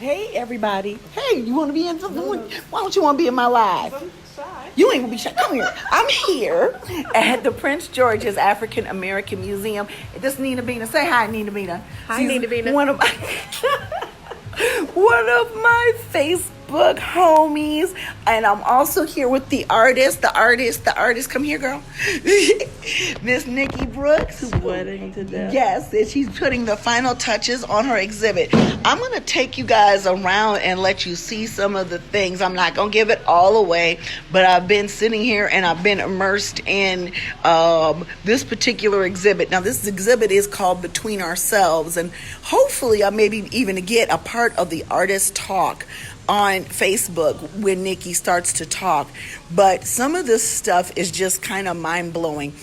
Hey, everybody. Hey, you want to be in something? Why don't you want to be in my live? You ain't gonna be shy. Come here. I'm here at the Prince George's African American Museum. This is Nina Bina. Say hi, Nina Bina. Hi, Nina Bina. One of my Facebook homies, and I'm also here with the artist. Come here, girl. Miss Nikki Brooks, Sweating to death. Yes, and she's putting the final touches on her exhibit. I'm going to take you guys around and let you see some of the things. I'm not going to give it all away, but I've been sitting here and I've been immersed in this particular exhibit. Now, this exhibit is called Between Ourselves, and hopefully I maybe even get a part of the artist talk on Facebook when Nikki starts to talk. But some of this stuff is just kind of mind-blowing.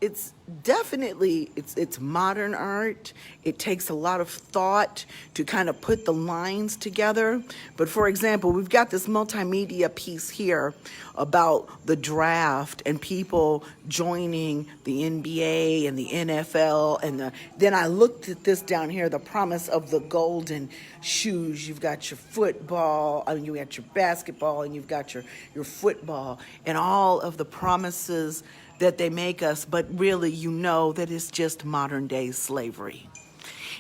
It's definitely it's modern art. It takes a lot of thought to kind of put the lines together. But for example, we've got this multimedia piece here about the draft and people joining the NBA and the NFL and then I looked at this down here, the promise of the golden shoes. You've got your football, you got your basketball, and you've got your football, and all of the promises that they make us, but really you know that it's just modern day slavery.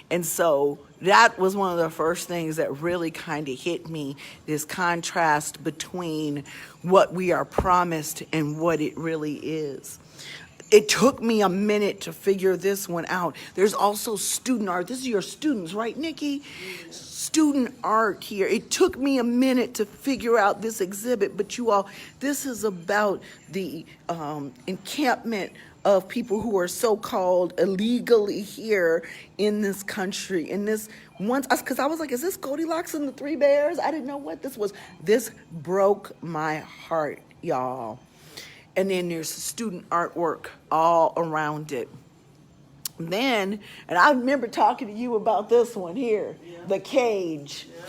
And so that was one of the first things that really kind of hit me, this contrast between what we are promised and what it really is. It took me a minute to figure this one out. There's also student art. This is your students, right, Nikki? Student art here. It took me a minute to figure out this exhibit, but you all, this is about the encampment of people who are so-called illegally here in this country. And this once, because I was like, is this Goldilocks and the Three Bears? I didn't know what this was. This broke my heart, y'all. And then there's student artwork all around it. Then, and I remember talking to you about this one here, the cage. Yeah.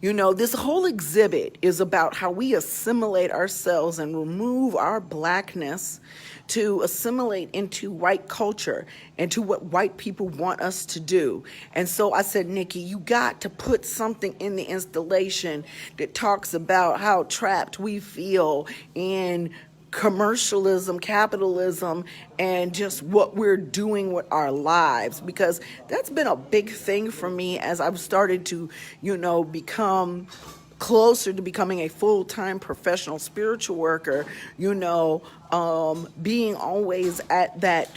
You know, this whole exhibit is about how we assimilate ourselves and remove our blackness to assimilate into white culture and to what white people want us to do. And so I said, Nikki, you got to put something in the installation that talks about how trapped we feel in commercialism, capitalism, and just what we're doing with our lives, because that's been a big thing for me as I've started to, become closer to becoming a full-time professional spiritual worker, being always at that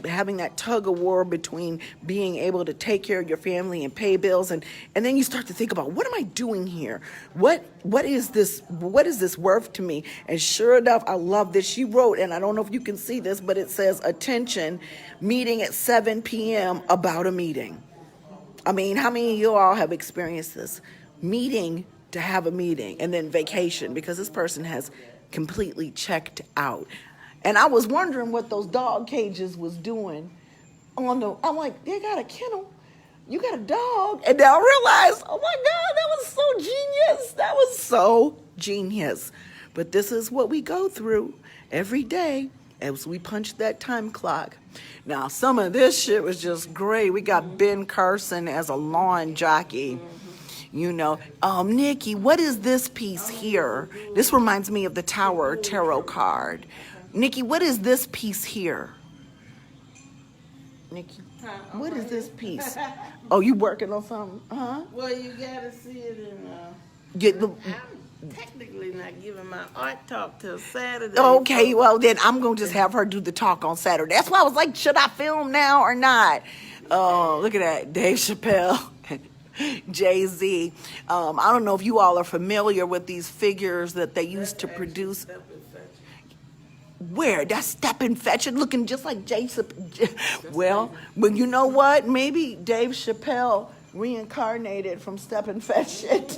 having that tug of war between being able to take care of your family and pay bills, and then you start to think about, what am I doing here? What is this worth to me? And sure enough, I love this. She wrote, and I don't know if you can see this, but it says, attention, meeting at 7 p.m. about a meeting. I mean, how many of you all have experienced this? Meeting to have a meeting, and then vacation because this person has completely checked out. And I was wondering what those dog cages was doing I'm like, they got a kennel, you got a dog. And then I realized, oh my God, that was so genius. That was so genius. But this is what we go through every day as we punch that time clock. Now, some of this shit was just great. We got Ben Carson as a lawn jockey. Nikki, what is this piece here? This reminds me of the Tower Tarot card. Nikki, what is this piece here? Nikki, what is this piece? Oh, you working on something? Huh? Well, you gotta see it in. I'm technically not giving my art talk till Saturday. Okay, well then I'm gonna just have her do the talk on Saturday. That's why I was like, should I film now or not? Oh, look at that, Dave Chappelle. Jay-Z. I don't know if you all are familiar with these figures that they used to produce. Where? That's Step and Fetch It, looking just like Jason. Well, but you know what? Maybe Dave Chappelle reincarnated from Step and Fetch It.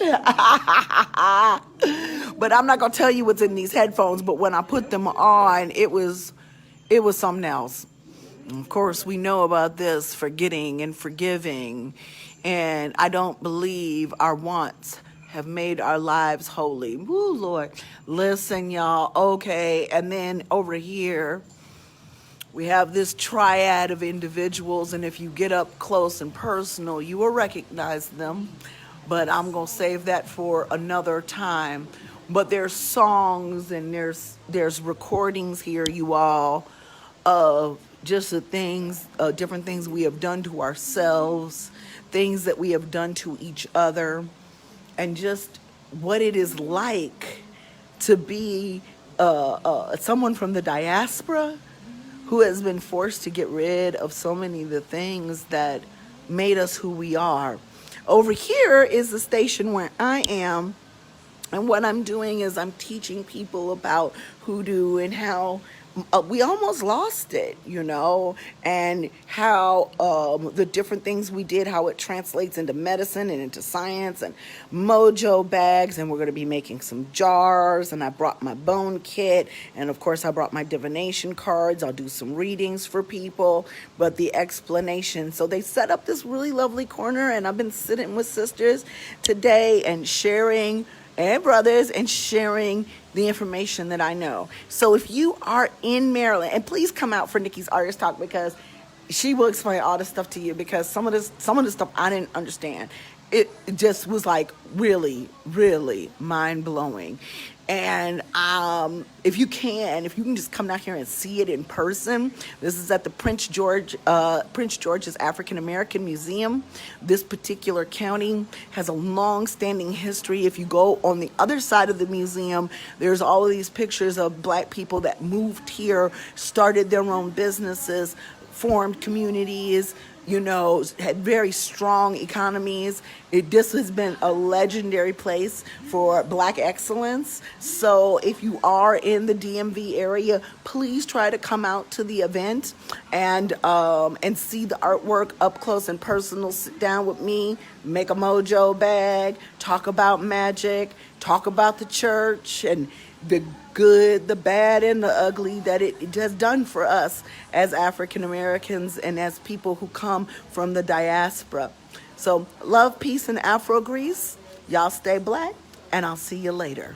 But I'm not going to tell you what's in these headphones, but when I put them on, it was something else. Of course, we know about this forgetting and forgiving, and I don't believe our wants have made our lives holy. Woo, Lord. Listen, y'all. Okay, and then over here, We have this triad of individuals, and if you get up close and personal, you will recognize them. But I'm gonna save that for another time. But there's songs and there's recordings here, you all, of just the things, different things we have done to ourselves, things that we have done to each other, and just what it is like to be someone from the diaspora who has been forced to get rid of so many of the things that made us who we are. Over here is the station where I am, and what I'm doing is I'm teaching people about hoodoo and how we almost lost it, and how the different things we did, how it translates into medicine and into science, and mojo bags, and we're going to be making some jars, and I brought my bone kit, and of course I brought my divination cards. I'll do some readings for people, but the explanation. So they set up this really lovely corner, and I've been sitting with sisters today and sharing, and brothers, and sharing the information that I know. So if you are in Maryland, and please come out for Nikki's Artist Talk, because she will explain all this stuff to you, because some of the stuff I didn't understand. It just was like really, really mind-blowing. And if you can just come down here and see it in person. This is at the Prince George's African American Museum. This particular county has a long-standing history. If you go on the other side of the museum, there's all of these pictures of Black people that moved here, started their own businesses, formed communities, had very strong economies. This has been a legendary place for Black excellence. So if you are in the DMV area, please try to come out to the event and see the artwork up close and personal. Sit down with me, make a mojo bag, talk about magic, talk about the church and the good, the bad, and the ugly that it has done for us as African Americans and as people who come from the diaspora. So love, peace, and Afro Greece. Y'all stay Black, and I'll see you later.